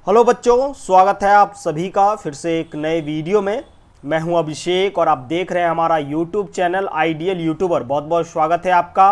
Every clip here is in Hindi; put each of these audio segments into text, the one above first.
हेलो बच्चों, स्वागत है आप सभी का फिर से एक नए वीडियो में। मैं हूं अभिषेक और आप देख रहे हैं हमारा यूट्यूब चैनल आइडियल यूट्यूबर। बहुत बहुत स्वागत है आपका।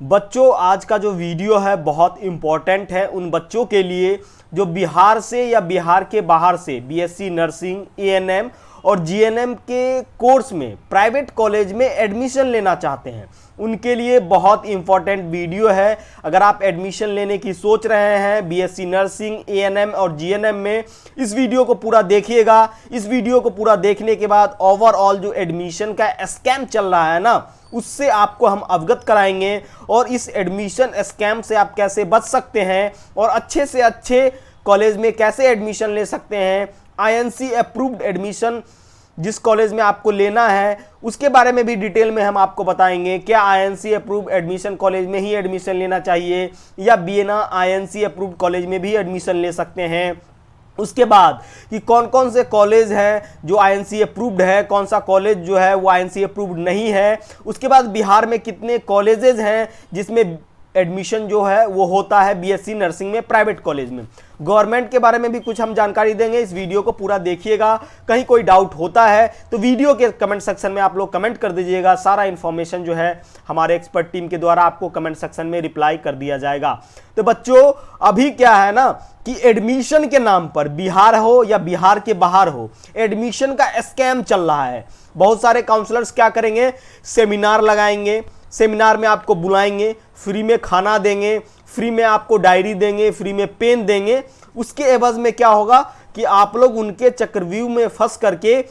बच्चों, आज का जो वीडियो है बहुत इम्पॉर्टेंट है उन बच्चों के लिए जो बिहार से या बिहार के बाहर से बीएससी नर्सिंग, एएनएम और जीएनएम के कोर्स में प्राइवेट कॉलेज में एडमिशन लेना चाहते हैं। उनके लिए बहुत इंपॉर्टेंट वीडियो है। अगर आप एडमिशन लेने की सोच रहे हैं बीएससी नर्सिंग, एएनएम और जीएनएम में, इस वीडियो को पूरा देखिएगा। इस वीडियो को पूरा देखने के बाद ओवरऑल जो एडमिशन का स्कैम चल रहा है ना, उससे आपको हम अवगत कराएंगे और इस एडमिशन स्कैम से आप कैसे बच सकते हैं और अच्छे से अच्छे कॉलेज में कैसे एडमिशन ले सकते हैं। आईएनसी अप्रूव्ड एडमिशन जिस कॉलेज में आपको लेना है उसके बारे में भी डिटेल में हम आपको बताएंगे। क्या आईएनसी अप्रूव्ड एडमिशन कॉलेज में ही एडमिशन लेना चाहिए या बिना आईएनसी अप्रूव्ड कॉलेज में भी एडमिशन ले सकते हैं। उसके बाद कि कौन कौन से कॉलेज है जो आईएनसी अप्रूव्ड है, कौन सा कॉलेज जो है वो आईएनसी अप्रूव्ड नहीं है। उसके बाद बिहार में कितने कॉलेजेस हैं जिसमें एडमिशन जो है वो होता है बीएससी नर्सिंग में प्राइवेट कॉलेज में। गवर्नमेंट के बारे में भी कुछ हम जानकारी देंगे। इस वीडियो को पूरा देखिएगा। कहीं कोई डाउट होता है तो वीडियो के कमेंट सेक्शन में आप लोग कमेंट कर दीजिएगा। सारा इन्फॉर्मेशन जो है हमारे एक्सपर्ट टीम के द्वारा आपको कमेंट सेक्शन में रिप्लाई कर दिया जाएगा। तो बच्चों, अभी क्या है ना कि एडमिशन के नाम पर बिहार हो या बिहार के बाहर हो, एडमिशन का स्कैम चल रहा है। बहुत सारे काउंसलर्स क्या करेंगे, सेमिनार लगाएंगे, सेमिनार में आपको बुलाएंगे, फ्री में खाना देंगे, फ्री में आपको डायरी देंगे, फ्री में पेन देंगे। उसके एवज में क्या होगा कि आप लोग उनके चक्रव्यूह में फंस करके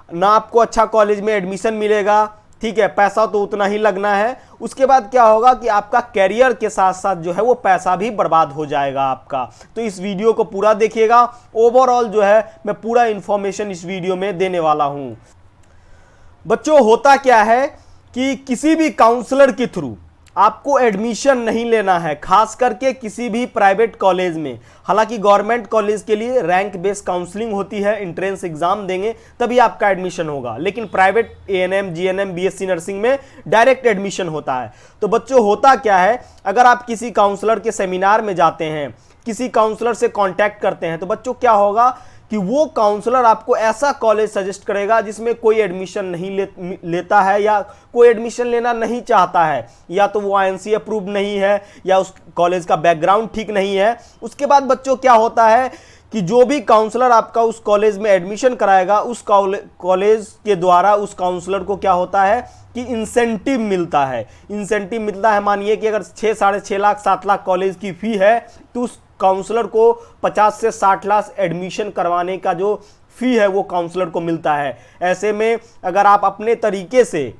ना आपको अच्छा कॉलेज में एडमिशन मिलेगा, ठीक है, पैसा तो उतना ही लगना है। उसके बाद क्या होगा कि आपका कैरियर के साथ साथ जो है वो पैसा भी बर्बाद हो जाएगा आपका। तो इस वीडियो को पूरा देखिएगा। ओवरऑल जो है मैं पूरा इंफॉर्मेशन इस वीडियो में देने वाला हूं। बच्चों, होता क्या है कि किसी भी काउंसलर के थ्रू आपको एडमिशन नहीं लेना है, खास करके किसी भी प्राइवेट कॉलेज में। हालांकि गवर्नमेंट कॉलेज के लिए रैंक बेस्ड काउंसलिंग होती है, एंट्रेंस एग्जाम देंगे तभी आपका एडमिशन होगा, लेकिन private ANM, GNM, BSc nursing में डायरेक्ट एडमिशन होता है। तो बच्चों, होता क्या है, अगर आप किसी काउंसलर के सेमिनार में जाते हैं, किसी काउंसलर से कांटेक्ट करते हैं, तो बच्चों क्या होगा कि वो काउंसलर आपको ऐसा कॉलेज सजेस्ट करेगा जिसमें कोई एडमिशन नहीं लेता है या कोई एडमिशन लेना नहीं चाहता है, या तो वो आईएनसी अप्रूव्ड नहीं है या उस कॉलेज का बैकग्राउंड ठीक नहीं है। उसके बाद बच्चों क्या होता है कि जो भी काउंसलर आपका उस कॉलेज में एडमिशन कराएगा, उस कॉलेज के द्वारा उस काउंसलर को क्या होता है कि इंसेंटिव मिलता है। इंसेंटिव मिलता है, मानिए कि अगर 6, 6.5 लाख, 7 लाख कॉलेज की फी है तो उस काउंसलर को 50 से 60 लाख एडमिशन करवाने का जो फी है वो काउंसलर को मिलता है। ऐसे में अगर आप अपने तरीके से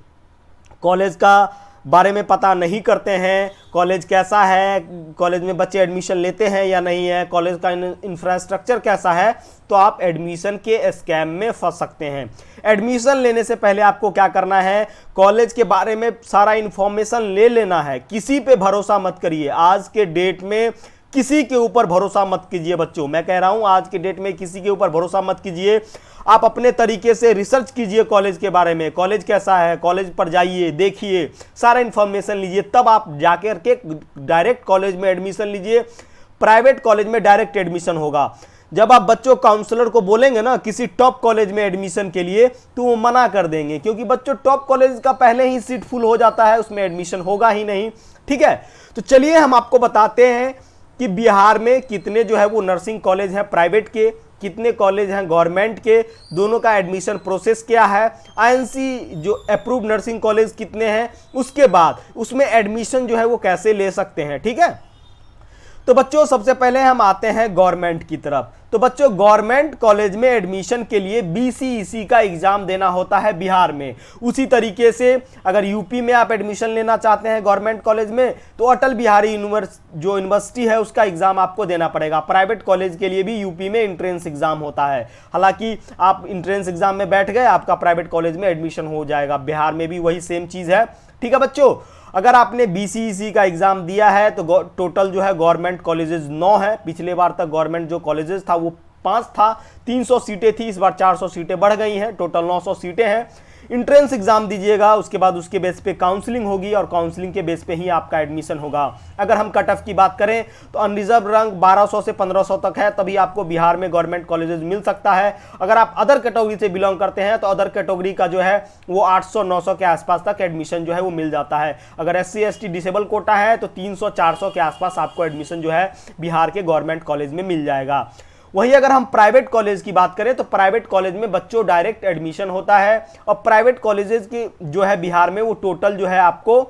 कॉलेज का बारे में पता नहीं करते हैं, कॉलेज कैसा है, कॉलेज में बच्चे एडमिशन लेते हैं या नहीं है, कॉलेज का इंफ्रास्ट्रक्चर कैसा है, तो आप एडमिशन के स्कैम में फंस सकते हैं। एडमिशन लेने से पहले आपको क्या करना है, कॉलेज के बारे में सारा इंफॉर्मेशन ले लेना है। किसी पे भरोसा मत करिए। आज के डेट में किसी के ऊपर भरोसा मत कीजिए बच्चों। मैं कह रहा हूं आज के डेट में किसी के ऊपर भरोसा मत कीजिए। आप अपने तरीके से रिसर्च कीजिए कॉलेज के बारे में, कॉलेज कैसा है, कॉलेज पर जाइए, देखिए, सारा इंफॉर्मेशन लीजिए, तब आप जाकर के डायरेक्ट कॉलेज में एडमिशन लीजिए। प्राइवेट कॉलेज में डायरेक्ट एडमिशन होगा। जब आप बच्चों काउंसलर को बोलेंगे ना किसी टॉप कॉलेज में एडमिशन के लिए, तो वो मना कर देंगे, क्योंकि बच्चों टॉप कॉलेज का पहले ही सीट फुल हो जाता है, उसमें एडमिशन होगा ही नहीं। ठीक है, तो चलिए हम आपको बताते हैं कि बिहार में कितने जो है वो नर्सिंग कॉलेज हैं प्राइवेट के, कितने कॉलेज हैं गवर्नमेंट के, दोनों का एडमिशन प्रोसेस क्या है, आईएनसी जो अप्रूव्ड नर्सिंग कॉलेज कितने हैं, उसके बाद उसमें एडमिशन जो है वो कैसे ले सकते हैं। ठीक है, तो बच्चों सबसे पहले हम आते हैं गवर्नमेंट की तरफ। तो बच्चों, गवर्नमेंट कॉलेज में एडमिशन के लिए बीसीईसी का एग्जाम देना होता है बिहार में। उसी तरीके से अगर यूपी में आप एडमिशन लेना चाहते हैं गवर्नमेंट कॉलेज में, तो अटल बिहारी यूनिवर्सिटी है उसका एग्जाम आपको देना पड़ेगा। प्राइवेट कॉलेज के लिए भी यूपी में एंट्रेंस एग्जाम होता है। हालांकि आप एंट्रेंस एग्जाम में बैठ गए, आपका प्राइवेट कॉलेज में एडमिशन हो जाएगा। बिहार में भी वही सेम चीज है। ठीक है बच्चों, अगर आपने बीसीईसी का एग्जाम दिया है तो टोटल जो है गवर्नमेंट कॉलेजेस 9 है। पिछले बार तक गवर्नमेंट जो कॉलेजेस था वो 5 था, 300 सीटें थी, इस बार 400 सीटें बढ़ गई हैं, टोटल 900 सीटें हैं। इंट्रेंस एग्जाम दीजिएगा, उसके बाद उसके बेस पे काउंसलिंग होगी और काउंसलिंग के बेस पे ही आपका एडमिशन होगा। अगर हम कट ऑफ की बात करें तो अनरिजर्व रैंक 1200 से 1500 तक है, तभी आपको बिहार में गवर्नमेंट कॉलेजेस मिल सकता है। अगर आप अदर कैटेगरी से बिलोंग करते हैं तो अदर कैटेगरी का जो है वो 800-900 के आसपास तक एडमिशन जो है वो मिल जाता है। अगर SC ST डिसेबल कोटा है तो 300-400 के आसपास आपको एडमिशन जो है बिहार के गवर्नमेंट कॉलेज में मिल जाएगा। वहीं अगर हम प्राइवेट कॉलेज की बात करें तो प्राइवेट कॉलेज में बच्चों डायरेक्ट एडमिशन होता है और प्राइवेट कॉलेजेस की जो है बिहार में वो टोटल जो है आपको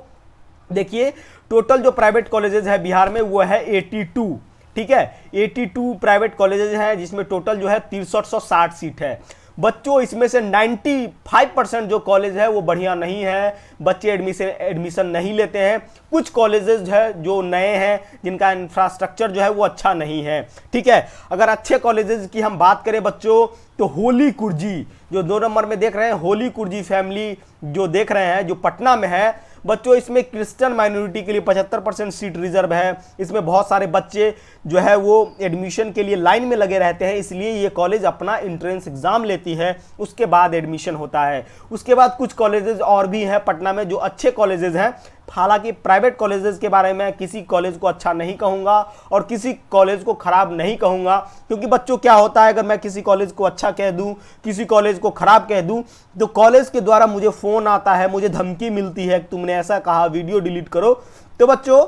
देखिए, टोटल जो प्राइवेट कॉलेजेस है बिहार में वो है 82, ठीक है, 82 प्राइवेट कॉलेजेस हैं, जिसमें टोटल जो है 6360 सीट है। बच्चों इसमें से 95% जो कॉलेज है वो बढ़िया नहीं है, बच्चे एडमिशन नहीं लेते हैं। कुछ कॉलेजेस है जो नए हैं, जिनका इंफ्रास्ट्रक्चर जो है वो अच्छा नहीं है, ठीक है। अगर अच्छे कॉलेजेस की हम बात करें बच्चों तो होली कुर्जी जो 2 नंबर में देख रहे हैं, होली कुर्जी फैमिली जो देख रहे हैं, जो पटना में है बच्चों, इसमें क्रिश्चियन माइनॉरिटी के लिए 75% सीट रिजर्व है। इसमें बहुत सारे बच्चे जो है वो एडमिशन के लिए लाइन में लगे रहते हैं, इसलिए ये कॉलेज अपना एंट्रेंस एग्जाम लेती है, उसके बाद एडमिशन होता है। उसके बाद कुछ कॉलेजेस और भी हैं पटना में जो अच्छे कॉलेजेस हैं। हालांकि प्राइवेट कॉलेजेस के बारे में किसी कॉलेज को अच्छा नहीं कहूँगा और किसी कॉलेज को खराब नहीं कहूँगा, क्योंकि बच्चों क्या होता है, अगर मैं किसी कॉलेज को अच्छा कह दूँ, किसी कॉलेज को खराब कह दूँ, तो कॉलेज के द्वारा मुझे फ़ोन आता है, मुझे धमकी मिलती है कि तुमने ऐसा कहा, वीडियो डिलीट करो। तो बच्चों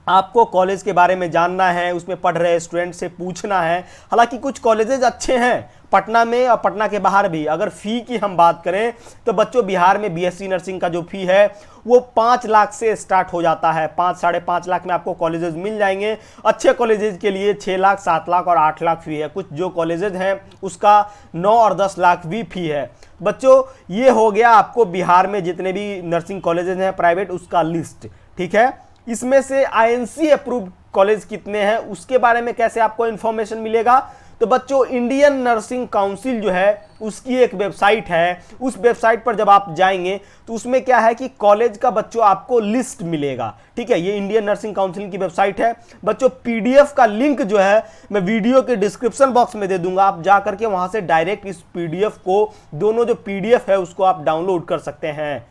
आपको कॉलेज के बारे में जानना है, उसमें पढ़ रहे स्टूडेंट से पूछना है। हालांकि कुछ कॉलेजेस अच्छे हैं पटना में और पटना के बाहर भी। अगर फ़ी की हम बात करें तो बच्चों बिहार में BSc नर्सिंग का जो फ़ी है वो 5 लाख से स्टार्ट हो जाता है। 5-5.5 लाख में आपको कॉलेजेस मिल जाएंगे। अच्छे कॉलेजेस के लिए 6 लाख, 7 लाख और 8 लाख फ़ी है। कुछ जो कॉलेजेस हैं उसका 9 और 10 लाख भी फ़ी है। बच्चों ये हो गया आपको बिहार में जितने भी नर्सिंग कॉलेजेस हैं प्राइवेट, उसका लिस्ट, ठीक है। इसमें से INC अप्रूव्ड कॉलेज कितने हैं उसके बारे में कैसे आपको इंफॉर्मेशन मिलेगा, तो बच्चों इंडियन नर्सिंग काउंसिल जो है उसकी एक वेबसाइट है। उस वेबसाइट पर जब आप जाएंगे तो उसमें क्या है कि कॉलेज का बच्चों आपको लिस्ट मिलेगा, ठीक है। ये इंडियन नर्सिंग काउंसिल की वेबसाइट है बच्चों। PDF का लिंक जो है मैं वीडियो के डिस्क्रिप्शन बॉक्स में दे दूंगा, आप जा करके वहां से डायरेक्ट इस PDF को, दोनों जो PDF है उसको आप डाउनलोड कर सकते हैं।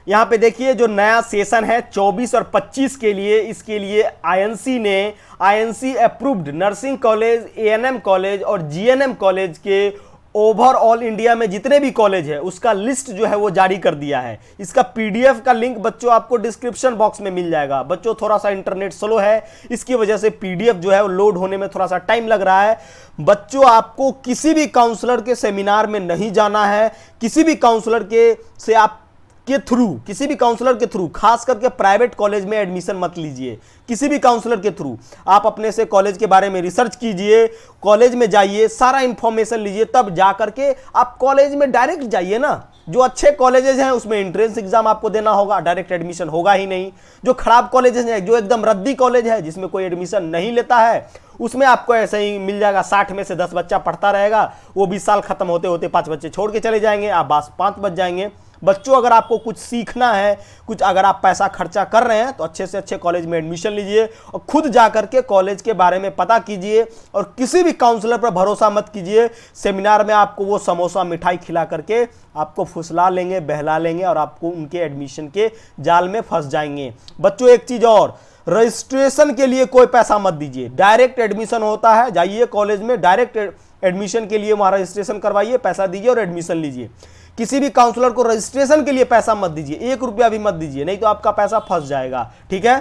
यहाँ पे देखिए जो नया सेशन है 24 और 25 के लिए, इसके लिए INC ने INC approved nursing college, ANM college और GNM कॉलेज के ओवरऑल इंडिया में जितने भी कॉलेज है उसका लिस्ट जो है वो जारी कर दिया है। इसका PDF का लिंक बच्चों आपको डिस्क्रिप्शन बॉक्स में मिल जाएगा। बच्चों थोड़ा सा इंटरनेट स्लो है, इसकी वजह से PDF जो है वो लोड होने में थोड़ा सा टाइम लग रहा है। बच्चों आपको किसी भी काउंसलर के सेमिनार में नहीं जाना है, किसी भी काउंसलर के से आप के थ्रू, किसी भी काउंसलर के थ्रू, खास करके प्राइवेट कॉलेज में एडमिशन मत लीजिए। किसी भी काउंसलर के थ्रू आप अपने से कॉलेज के बारे में रिसर्च कीजिए, कॉलेज में जाइए, सारा इंफॉर्मेशन लीजिए, तब जा करके आप कॉलेज में डायरेक्ट जाइए ना। जो अच्छे कॉलेजेस हैं उसमें एंट्रेंस एग्जाम आपको देना होगा, डायरेक्ट एडमिशन होगा ही नहीं। जो खराब कॉलेजेस हैं, जो एकदम रद्दी कॉलेज है जिसमें कोई एडमिशन नहीं लेता है, उसमें आपको ऐसे ही मिल जाएगा। 60 में से 10 बच्चा पढ़ता रहेगा, वो 20 साल खत्म होते होते 5 बच्चे छोड़ के चले जाएंगे, आप बस 5 बच जाएंगे। बच्चों अगर आपको कुछ सीखना है, कुछ अगर आप पैसा खर्चा कर रहे हैं तो अच्छे से अच्छे कॉलेज में एडमिशन लीजिए और खुद जा करके कॉलेज के बारे में पता कीजिए और किसी भी काउंसलर पर भरोसा मत कीजिए। सेमिनार में आपको वो समोसा मिठाई खिला करके आपको फुसला लेंगे, बहला लेंगे और आपको उनके एडमिशन के जाल में फंस जाएंगे। बच्चों एक चीज और, रजिस्ट्रेशन के लिए कोई पैसा मत दीजिए, डायरेक्ट एडमिशन होता है। जाइए कॉलेज में, डायरेक्ट एडमिशन के लिए वहां रजिस्ट्रेशन करवाइए, पैसा दीजिए और एडमिशन लीजिए। किसी भी काउंसलर को रजिस्ट्रेशन के लिए पैसा मत दीजिए, 1 रुपया भी मत दीजिए, नहीं तो आपका पैसा फंस जाएगा, ठीक है।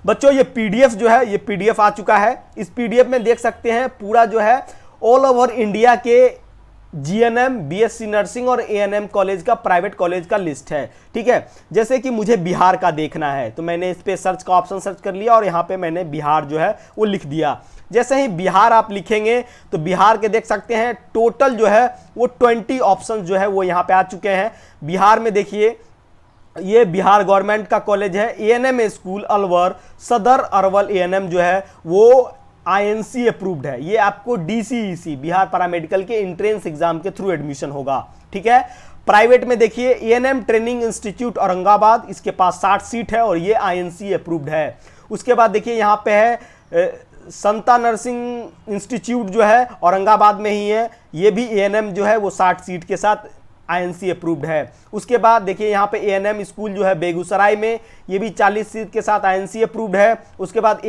बच्चों ये PDF जो है, ये PDF आ चुका है। इस PDF में देख सकते हैं पूरा जो है ऑल ओवर इंडिया के GNM, BSc नर्सिंग और ANM कॉलेज का, प्राइवेट कॉलेज का लिस्ट है, ठीक है। जैसे कि मुझे बिहार का देखना है तो मैंने इस पे सर्च का ऑप्शन सर्च कर लिया और यहाँ पे मैंने बिहार जो है वो लिख दिया। जैसे ही बिहार आप लिखेंगे तो बिहार के देख सकते हैं टोटल जो है वो 20 ऑप्शन जो है वो यहाँ पे आ चुके हैं। बिहार में देखिए ये बिहार गवर्नमेंट का कॉलेज है, ANM स्कूल अलवर, सदर अरवल ANM जो है वो INC अप्रूव्ड है। ये आपको DCEC बिहार पैरामेडिकल के एंट्रेंस एग्जाम के थ्रू एडमिशन होगा, ठीक है। प्राइवेट में देखिए ANM ट्रेनिंग इंस्टीट्यूट औरंगाबाद, इसके पास 60 सीट है और ये INC अप्रूव्ड है। उसके बाद देखिए यहाँ पे है संता नर्सिंग इंस्टीट्यूट जो है औरंगाबाद में ही है, ये भी ANM जो है वो 60 सीट के साथ आईएनसी अप्रूव्ड है। उसके बाद देखिए यहाँ पे एएनएम स्कूल जो है बेगूसराय में, ये भी 40 सीट के साथ आईएनसी अप्रूव्ड है। उसके बाद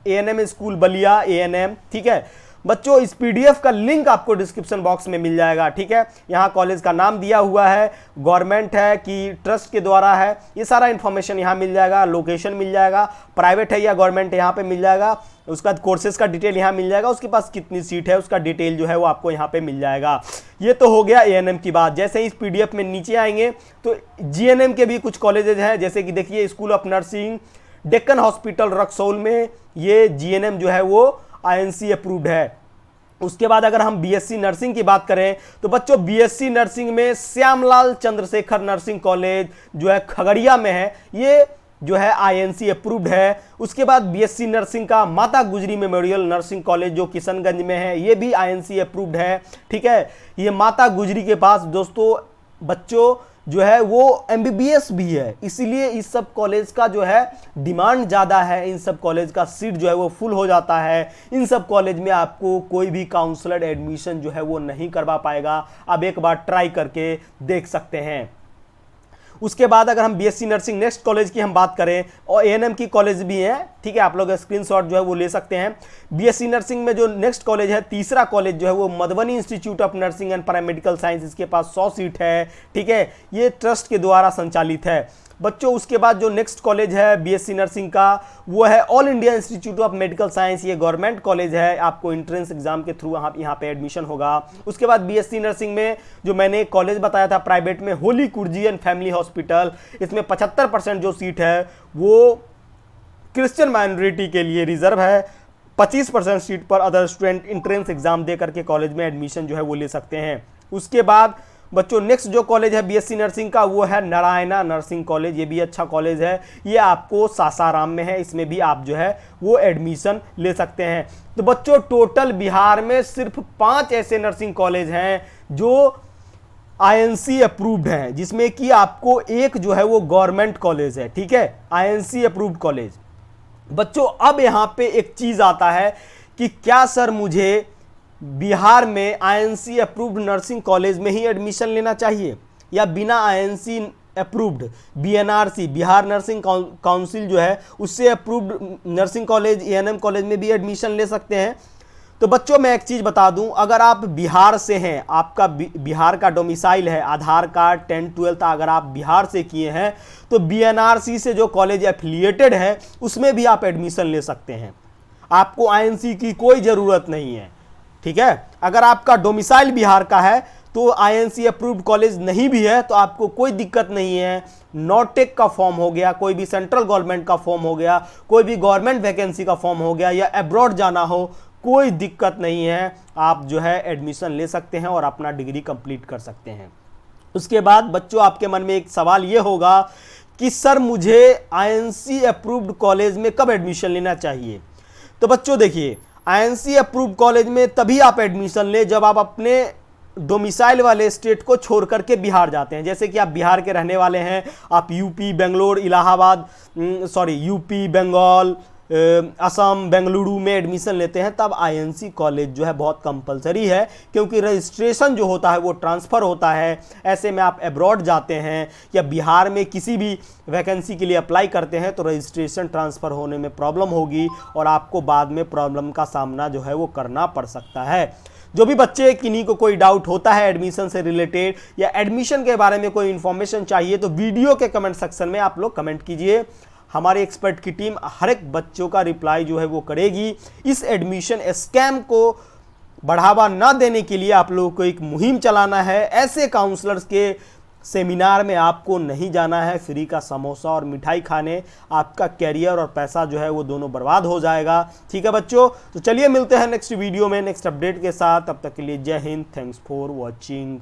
एएनएम स्कूल बलिया एएनएम, ठीक है बच्चों। इस पीडीएफ का लिंक आपको डिस्क्रिप्शन बॉक्स में मिल जाएगा, ठीक है। यहाँ कॉलेज का नाम दिया हुआ है, गवर्नमेंट है कि ट्रस्ट के द्वारा है, ये सारा इन्फॉर्मेशन यहाँ मिल जाएगा। लोकेशन मिल जाएगा, प्राइवेट है या गवर्नमेंट यहाँ पे मिल जाएगा। उसके बाद कोर्सेज का डिटेल यहाँ मिल जाएगा, उसके पास कितनी सीट है उसका डिटेल जो है वो आपको यहाँ पे मिल जाएगा। ये तो हो गया एएनएम की बात। जैसे ही इस पीडीएफ में नीचे आएंगे तो जीएनएम के भी कुछ कॉलेजेज हैं, जैसे कि देखिए school of nursing Deccan hospital Raxaul में, ये जीएनएम जो है वो आईएनसी अप्रूव्ड है। उसके बाद अगर हम बीएससी नर्सिंग की बात करें तो बच्चों बीएससी नर्सिंग में श्यामलाल चंद्रशेखर नर्सिंग कॉलेज जो है खगड़िया में है, ये जो है आईएनसी अप्रूव्ड है। उसके बाद बीएससी नर्सिंग का माता गुजरी मेमोरियल नर्सिंग कॉलेज जो किशनगंज में है, ये भी आईएनसी अप्रूव्ड है, ठीक है। ये माता गुजरी के पास दोस्तों बच्चों जो है वो एमबीबीएस भी है, इसीलिए इस सब कॉलेज का जो है डिमांड ज़्यादा है। इन सब कॉलेज का सीट जो है वो फुल हो जाता है। इन सब कॉलेज में आपको कोई भी काउंसलर एडमिशन जो है वो नहीं करवा पाएगा। आप एक बार ट्राई करके देख सकते हैं। उसके बाद अगर हम बीएससी नर्सिंग नेक्स्ट कॉलेज की हम बात करें, और एएनएम की कॉलेज भी है, ठीक है, आप लोग स्क्रीनशॉट जो है वो ले सकते हैं। बीएससी नर्सिंग में जो नेक्स्ट कॉलेज है, तीसरा कॉलेज जो है वो Madhubani institute of nursing and paramedical science, इसके पास 100 सीट है, ठीक है। ये ट्रस्ट के द्वारा संचालित है बच्चों। उसके बाद जो नेक्स्ट कॉलेज है बीएससी नर्सिंग का वो है all India institute of medical science, ये गवर्नमेंट कॉलेज है, आपको एंट्रेंस एग्जाम के थ्रू यहाँ पे एडमिशन होगा। उसके बाद बीएससी नर्सिंग में जो मैंने कॉलेज बताया था प्राइवेट में, होली कुर्जियन फैमिली हॉस्पिटल, इसमें 75% जो सीट है वो क्रिश्चियन माइनॉरिटी के लिए रिजर्व है। 25% सीट पर अदर स्टूडेंट एंट्रेंस एग्जाम दे करके कॉलेज में एडमिशन जो है वो ले सकते हैं। उसके बाद बच्चों नेक्स्ट जो कॉलेज है बीएससी नर्सिंग का वो है नारायणा नर्सिंग कॉलेज, ये भी अच्छा कॉलेज है, ये आपको सासाराम में है, इसमें भी आप जो है वो एडमिशन ले सकते हैं। तो बच्चों टोटल बिहार में सिर्फ 5 ऐसे नर्सिंग कॉलेज हैं जो आईएनसी अप्रूव्ड हैं, जिसमें कि आपको एक जो है वो गवर्नमेंट कॉलेज है, ठीक है, आईएनसी अप्रूव्ड कॉलेज। बच्चों अब यहाँ पे एक चीज आता है कि क्या सर मुझे बिहार में आईएनसी अप्रूव्ड नर्सिंग कॉलेज में ही एडमिशन लेना चाहिए या बिना INC approved BNRC Bihar nursing council जो है उससे approved nursing college ANM college में भी एडमिशन ले सकते हैं? तो बच्चों मैं एक चीज़ बता दूं, अगर आप बिहार से हैं, आपका बिहार का डोमिसाइल है, आधार कार्ड 10-12 अगर आप बिहार से किए हैं तो बीएनआरसी से जो कॉलेज एफिलिएटेड है उसमें भी आप एडमिशन ले सकते हैं। आपको आईएनसी की कोई ज़रूरत नहीं है, ठीक है। अगर आपका डोमिसाइल बिहार का है तो आईएनसी अप्रूव्ड कॉलेज नहीं भी है तो आपको कोई दिक्कत नहीं है। नॉटेक का फॉर्म हो गया, कोई भी सेंट्रल गवर्नमेंट का फॉर्म हो गया, कोई भी गवर्नमेंट वैकेंसी का फॉर्म हो गया, या अब्रॉड जाना हो, कोई दिक्कत नहीं है। आप जो है एडमिशन ले सकते हैं और अपना डिग्री कंप्लीट कर सकते हैं। उसके बाद बच्चों आपके मन में एक सवाल ये होगा कि सर मुझे आईएनसी अप्रूव्ड कॉलेज में कब एडमिशन लेना चाहिए? तो बच्चों देखिए, आईएनसी अप्रूव्ड कॉलेज में तभी आप एडमिशन ले जब आप अपने डोमिसाइल वाले स्टेट को छोड़ करके बिहार जाते हैं। जैसे कि आप बिहार के रहने वाले हैं, आप यूपी बेंगलोर इलाहाबाद यूपी बंगाल असम बेंगलुरु में एडमिशन लेते हैं, तब आईएनसी कॉलेज जो है बहुत कंपलसरी है, क्योंकि रजिस्ट्रेशन जो होता है वो ट्रांसफ़र होता है। ऐसे में आप अब्रॉड जाते हैं या बिहार में किसी भी वैकेंसी के लिए अप्लाई करते हैं तो रजिस्ट्रेशन ट्रांसफ़र होने में प्रॉब्लम होगी और आपको बाद में प्रॉब्लम का सामना जो है वो करना पड़ सकता है। जो भी बच्चे किन्हीं को कोई डाउट होता है एडमिशन से रिलेटेड या एडमिशन के बारे में कोई इन्फॉर्मेशन चाहिए तो वीडियो के कमेंट सेक्शन में आप लोग कमेंट कीजिए। हमारे एक्सपर्ट की टीम हर एक बच्चों का रिप्लाई जो है वो करेगी। इस एडमिशन स्कैम को बढ़ावा न देने के लिए आप लोगों को एक मुहिम चलाना है। ऐसे काउंसलर्स के सेमिनार में आपको नहीं जाना है, फ्री का समोसा और मिठाई खाने। आपका कैरियर और पैसा जो है वो दोनों बर्बाद हो जाएगा। ठीक है बच्चों, तो चलिए मिलते हैं नेक्स्ट वीडियो में नेक्स्ट अपडेट के साथ। तब तक के लिए जय हिंद, थैंक्स फॉर वॉचिंग।